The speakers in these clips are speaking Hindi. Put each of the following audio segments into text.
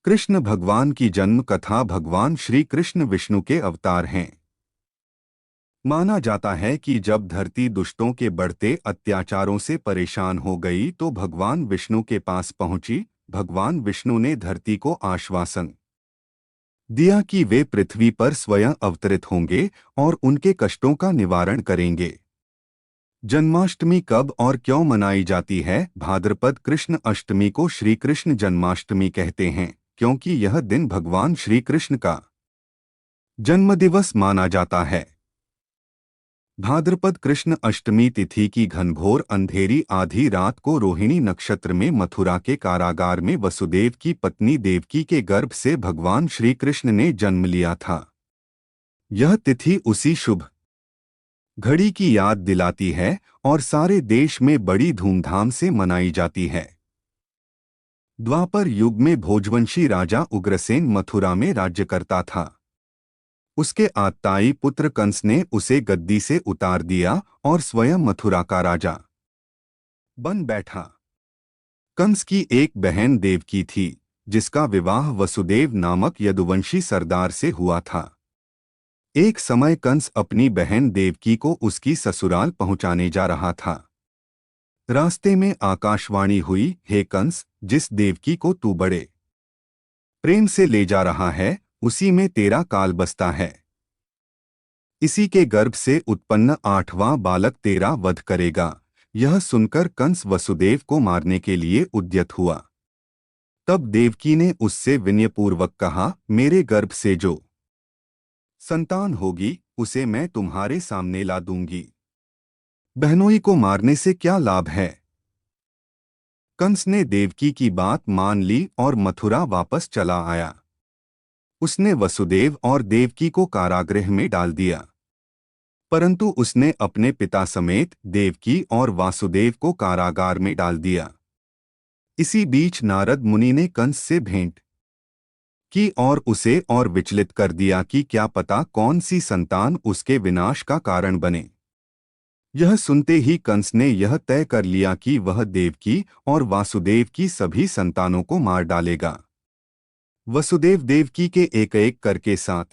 कृष्ण भगवान की जन्म कथा। भगवान श्री कृष्ण विष्णु के अवतार हैं। माना जाता है कि जब धरती दुष्टों के बढ़ते अत्याचारों से परेशान हो गई तो भगवान विष्णु के पास पहुंची। भगवान विष्णु ने धरती को आश्वासन दिया कि वे पृथ्वी पर स्वयं अवतरित होंगे और उनके कष्टों का निवारण करेंगे। जन्माष्टमी कब और क्यों मनाई जाती है? भाद्रपद कृष्ण अष्टमी को श्री कृष्ण जन्माष्टमी कहते हैं, क्योंकि यह दिन भगवान श्री कृष्ण का जन्मदिवस माना जाता है। भाद्रपद कृष्ण अष्टमी तिथि की घनघोर अंधेरी आधी रात को रोहिणी नक्षत्र में मथुरा के कारागार में वसुदेव की पत्नी देवकी के गर्भ से भगवान श्री कृष्ण ने जन्म लिया था। यह तिथि उसी शुभ घड़ी की याद दिलाती है और सारे देश में बड़ी धूमधाम से मनाई जाती है। द्वापर युग में भोजवंशी राजा उग्रसेन मथुरा में राज्य करता था। उसके आत्ताई पुत्र कंस ने उसे गद्दी से उतार दिया और स्वयं मथुरा का राजा बन बैठा। कंस की एक बहन देवकी थी, जिसका विवाह वसुदेव नामक यदुवंशी सरदार से हुआ था। एक समय कंस अपनी बहन देवकी को उसकी ससुराल पहुंचाने जा रहा था। रास्ते में आकाशवाणी हुई, हे कंस, जिस देवकी को तू बड़े प्रेम से ले जा रहा है, उसी में तेरा काल बसता है। इसी के गर्भ से उत्पन्न 8वां बालक तेरा वध करेगा। यह सुनकर कंस वसुदेव को मारने के लिए उद्यत हुआ। तब देवकी ने उससे विनयपूर्वक कहा, मेरे गर्भ से जो संतान होगी उसे मैं तुम्हारे सामने ला दूंगी। बहनोई को मारने से क्या लाभ है? कंस ने देवकी की बात मान ली और मथुरा वापस चला आया। उसने वसुदेव और देवकी को कारागृह में डाल दिया, परंतु उसने अपने पिता समेत देवकी और वासुदेव को कारागार में डाल दिया। इसी बीच नारद मुनि ने कंस से भेंट की और उसे और विचलित कर दिया कि क्या पता कौन सी संतान उसके विनाश का कारण बने। यह सुनते ही कंस ने यह तय कर लिया कि वह देवकी और वासुदेव की सभी संतानों को मार डालेगा। वसुदेव देवकी के एक एक करके 7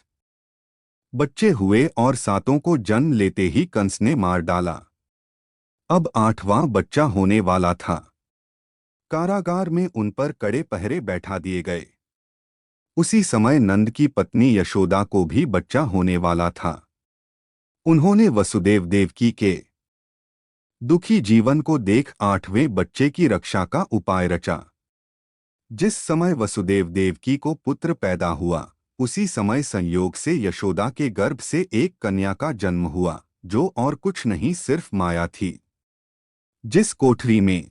बच्चे हुए और 7 को जन्म लेते ही कंस ने मार डाला। अब 8वां बच्चा होने वाला था। कारागार में उन पर कड़े पहरे बैठा दिए गए। उसी समय नंद की पत्नी यशोदा को भी बच्चा होने वाला था। उन्होंने वसुदेव देवकी के दुखी जीवन को देख 8वें बच्चे की रक्षा का उपाय रचा। जिस समय वसुदेव देवकी को पुत्र पैदा हुआ, उसी समय संयोग से यशोदा के गर्भ से एक कन्या का जन्म हुआ, जो और कुछ नहीं सिर्फ माया थी। जिस कोठरी में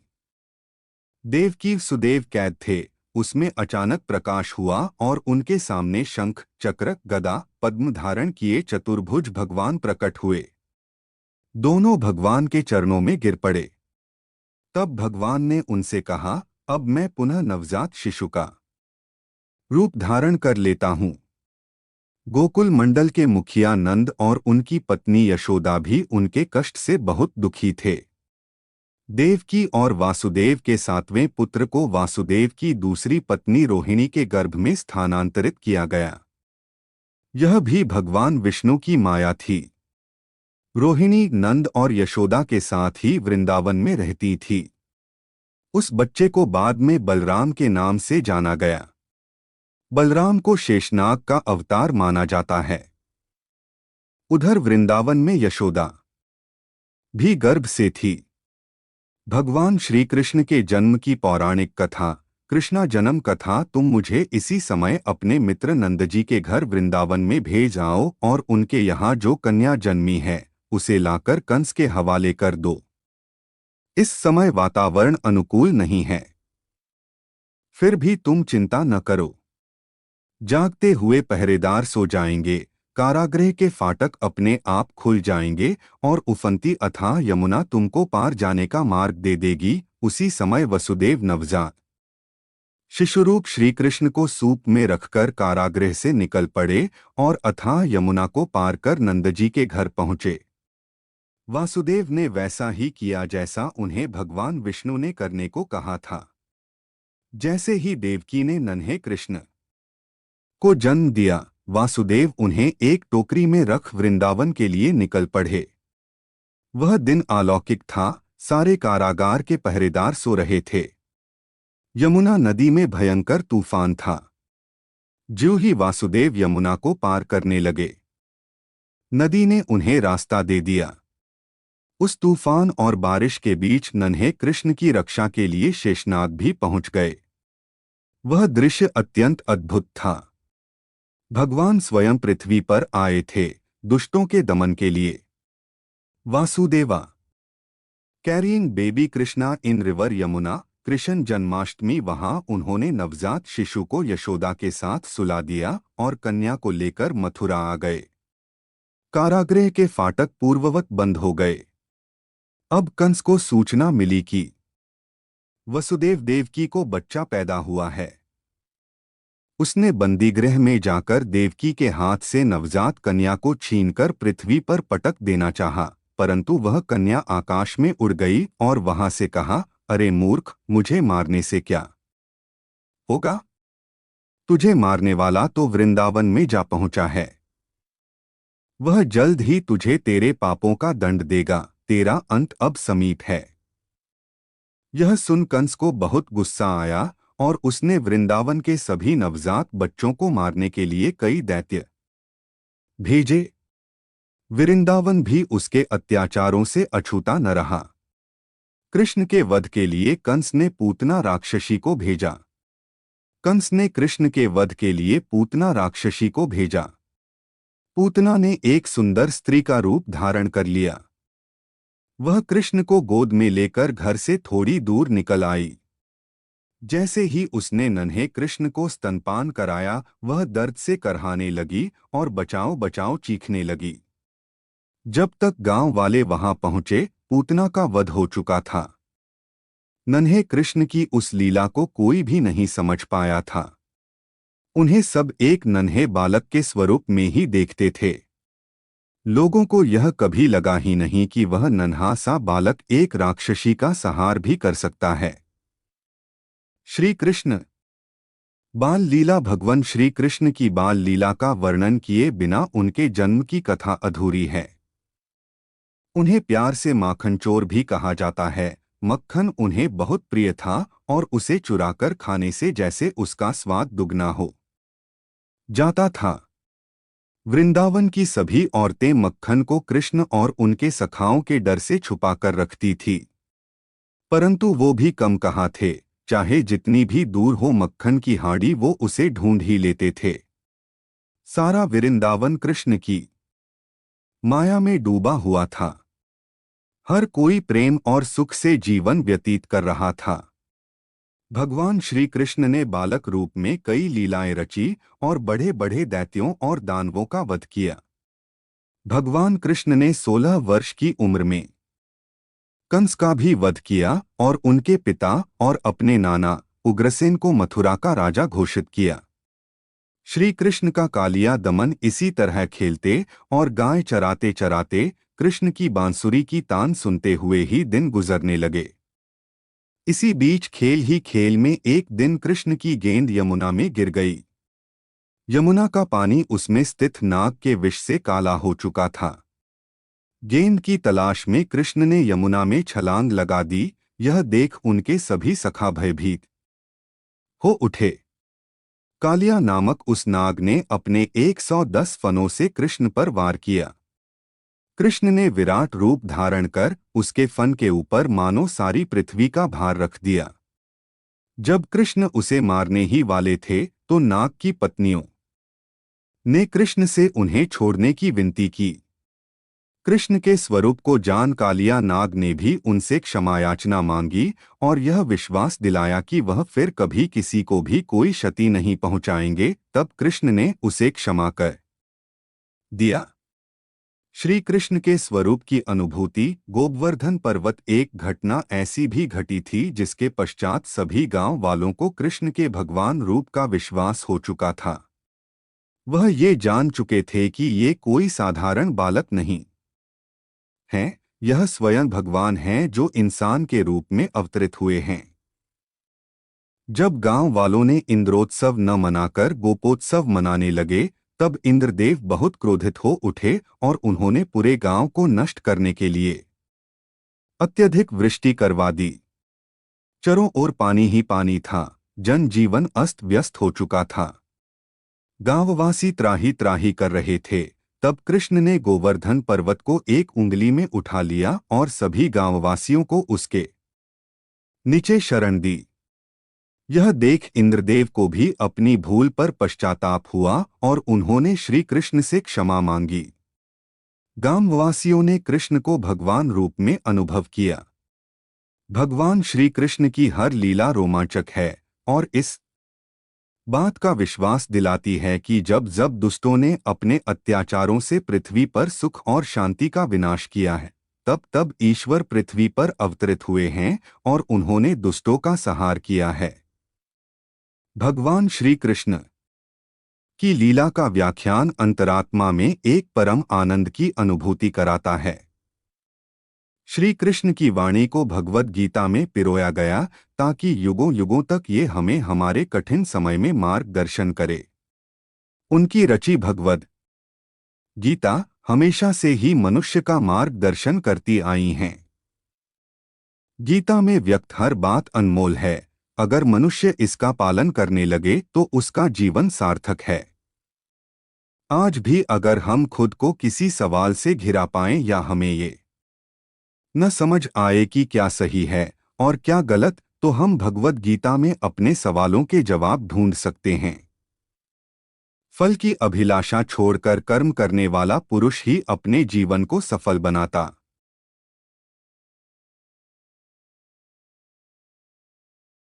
देवकी सुदेव कैद थे, उसमें अचानक प्रकाश हुआ और उनके सामने शंख, चक्र, गदा, पद्म धारण किए चतुर्भुज भगवान प्रकट हुए। दोनों भगवान के चरणों में गिर पड़े। तब भगवान ने उनसे कहा, अब मैं पुनः नवजात शिशु का रूप धारण कर लेता हूँ। गोकुल मंडल के मुखिया नंद और उनकी पत्नी यशोदा भी उनके कष्ट से बहुत दुखी थे। देवकी और वासुदेव के 7वें पुत्र को वासुदेव की दूसरी पत्नी रोहिणी के गर्भ में स्थानांतरित किया गया। यह भी भगवान विष्णु की माया थी। रोहिणी नंद और यशोदा के साथ ही वृंदावन में रहती थी। उस बच्चे को बाद में बलराम के नाम से जाना गया। बलराम को शेषनाग का अवतार माना जाता है। उधर वृंदावन में यशोदा भी गर्भ से थी। भगवान श्री कृष्ण के जन्म की पौराणिक कथा, कृष्णा जन्म कथा। तुम मुझे इसी समय अपने मित्र नंदजी के घर वृंदावन में भेज आओ और उनके यहाँ जो कन्या जन्मी है उसे लाकर कंस के हवाले कर दो। इस समय वातावरण अनुकूल नहीं है, फिर भी तुम चिंता न करो। जागते हुए पहरेदार सो जाएंगे, कारागृह के फाटक अपने आप खुल जाएंगे और उफनती अथाह यमुना तुमको पार जाने का मार्ग दे देगी। उसी समय वसुदेव नवजात शिशुरूप श्रीकृष्ण को सूप में रखकर कारागृह से निकल पड़े और अथाह यमुना को पार कर नंदजी के घर पहुँचे। वासुदेव ने वैसा ही किया जैसा उन्हें भगवान विष्णु ने करने को कहा था। जैसे ही देवकी ने नन्हे कृष्ण को जन्म दिया। वासुदेव उन्हें एक टोकरी में रख वृंदावन के लिए निकल पड़े। वह दिन अलौकिक था। सारे कारागार के पहरेदार सो रहे थे। यमुना नदी में भयंकर तूफान था। ज्यों ही वासुदेव यमुना को पार करने लगे, नदी ने उन्हें रास्ता दे दिया। उस तूफान और बारिश के बीच नन्हे कृष्ण की रक्षा के लिए शेषनाग भी पहुंच गए। वह दृश्य अत्यंत अद्भुत था। भगवान स्वयं पृथ्वी पर आए थे, दुष्टों के दमन के लिए। वासुदेवा कैरिंग बेबी कृष्णा इन रिवर यमुना। कृष्ण जन्माष्टमी। वहां उन्होंने नवजात शिशु को यशोदा के साथ सुला दिया और कन्या को लेकर मथुरा आ गए। कारागृह के फाटक पूर्ववत बंद हो गए। अब कंस को सूचना मिली कि वसुदेव देवकी को बच्चा पैदा हुआ है। उसने बंदीगृह में जाकर देवकी के हाथ से नवजात कन्या को छीनकर पृथ्वी पर पटक देना चाहा, परंतु वह कन्या आकाश में उड़ गई और वहां से कहा, अरे मूर्ख, मुझे मारने से क्या होगा? तुझे मारने वाला तो वृंदावन में जा पहुंचा है। वह जल्द ही तुझे तेरे पापों का दंड देगा। तेरा अंत अब समीप है। यह सुन कंस को बहुत गुस्सा आया और उसने वृंदावन के सभी नवजात बच्चों को मारने के लिए कई दैत्य भेजे। वृंदावन भी उसके अत्याचारों से अछूता न रहा। कृष्ण के वध के लिए कंस ने पूतना राक्षसी को भेजा। कंस ने कृष्ण के वध के लिए पूतना राक्षसी को भेजा। पूतना ने एक सुंदर स्त्री का रूप धारण कर लिया। वह कृष्ण को गोद में लेकर घर से थोड़ी दूर निकल आई। जैसे ही उसने नन्हे कृष्ण को स्तनपान कराया, वह दर्द से करहाने लगी और बचाओ बचाओ चीखने लगी। जब तक गांव वाले वहां पहुंचे, पूतना का वध हो चुका था। नन्हे कृष्ण की उस लीला को कोई भी नहीं समझ पाया था। उन्हें सब एक नन्हे बालक के स्वरूप में ही देखते थे। लोगों को यह कभी लगा ही नहीं कि वह नन्हा सा बालक एक राक्षसी का संहार भी कर सकता है। श्री कृष्ण बाल लीला। भगवान श्री कृष्ण की बाल लीला का वर्णन किए बिना उनके जन्म की कथा अधूरी है। उन्हें प्यार से माखनचोर भी कहा जाता है। मक्खन उन्हें बहुत प्रिय था और उसे चुराकर खाने से जैसे उसका स्वाद दुगना हो जाता था। वृंदावन की सभी औरतें मक्खन को कृष्ण और उनके सखाओं के डर से छुपाकर रखती थी, परंतु वो भी कम कहाँ थे। चाहे जितनी भी दूर हो मक्खन की हाड़ी, वो उसे ढूंढ ही लेते थे। सारा वृंदावन कृष्ण की माया में डूबा हुआ था। हर कोई प्रेम और सुख से जीवन व्यतीत कर रहा था। भगवान श्री कृष्ण ने बालक रूप में कई लीलाएं रची और बड़े बड़े दैत्यों और दानवों का वध किया। भगवान कृष्ण ने 16 वर्ष की उम्र में कंस का भी वध किया और उनके पिता और अपने नाना उग्रसेन को मथुरा का राजा घोषित किया। श्री कृष्ण का कालिया दमन इसी तरह खेलते और गाय चराते चराते कृष्ण की बांसुरी की तान सुनते हुए ही दिन गुजरने लगे। इसी बीच खेल ही खेल में एक दिन कृष्ण की गेंद यमुना में गिर गई। यमुना का पानी उसमें स्थित नाग के विष से काला हो चुका था। गेंद की तलाश में कृष्ण ने यमुना में छलांग लगा दी। यह देख उनके सभी सखा भयभीत हो उठे। कालिया नामक उस नाग ने अपने 110 फनों से कृष्ण पर वार किया। कृष्ण ने विराट रूप धारण कर उसके फन के ऊपर मानो सारी पृथ्वी का भार रख दिया। जब कृष्ण उसे मारने ही वाले थे तो नाग की पत्नियों ने कृष्ण से उन्हें छोड़ने की विनती की। कृष्ण के स्वरूप को जान कालिया नाग ने भी उनसे क्षमायाचना मांगी और यह विश्वास दिलाया कि वह फिर कभी किसी को भी कोई क्षति नहीं पहुंचाएंगे। तब कृष्ण ने उसे क्षमा कर दिया। श्री कृष्ण के स्वरूप की अनुभूति। गोवर्धन पर्वत। एक घटना ऐसी भी घटी थी जिसके पश्चात सभी गांव वालों को कृष्ण के भगवान रूप का विश्वास हो चुका था। वह ये जान चुके थे कि ये कोई साधारण बालक नहीं हैं, यह स्वयं भगवान हैं जो इंसान के रूप में अवतरित हुए हैं। जब गांव वालों ने इंद्रोत्सव न मनाकर गोपोत्सव मनाने लगे, तब इंद्रदेव बहुत क्रोधित हो उठे और उन्होंने पूरे गांव को नष्ट करने के लिए अत्यधिक वृष्टि करवा दी। चारों ओर पानी ही पानी था, जनजीवन अस्त व्यस्त हो चुका था। गांववासी त्राही त्राही कर रहे थे। तब कृष्ण ने गोवर्धन पर्वत को एक उंगली में उठा लिया और सभी गांववासियों को उसके नीचे शरण दी। यह देख इंद्रदेव को भी अपनी भूल पर पश्चाताप हुआ और उन्होंने श्री कृष्ण से क्षमा मांगी। गांववासियों ने कृष्ण को भगवान रूप में अनुभव किया। भगवान श्री कृष्ण की हर लीला रोमांचक है और इस बात का विश्वास दिलाती है कि जब जब दुष्टों ने अपने अत्याचारों से पृथ्वी पर सुख और शांति का विनाश किया है, तब तब ईश्वर पृथ्वी पर अवतरित हुए हैं और उन्होंने दुष्टों का संहार किया है। भगवान श्री कृष्ण की लीला का व्याख्यान अंतरात्मा में एक परम आनंद की अनुभूति कराता है। श्री कृष्ण की वाणी को भगवद गीता में पिरोया गया ताकि युगों युगों तक ये हमें हमारे कठिन समय में मार्गदर्शन करे। उनकी रची भगवद गीता हमेशा से ही मनुष्य का मार्गदर्शन करती आई हैं। गीता में व्यक्त हर बात अनमोल है। अगर मनुष्य इसका पालन करने लगे तो उसका जीवन सार्थक है। आज भी अगर हम खुद को किसी सवाल से घिरा पाएं या हमें ये न समझ आए कि क्या सही है और क्या गलत, तो हम भगवद गीता में अपने सवालों के जवाब ढूंढ सकते हैं। फल की अभिलाषा छोड़कर कर्म करने वाला पुरुष ही अपने जीवन को सफल बनाता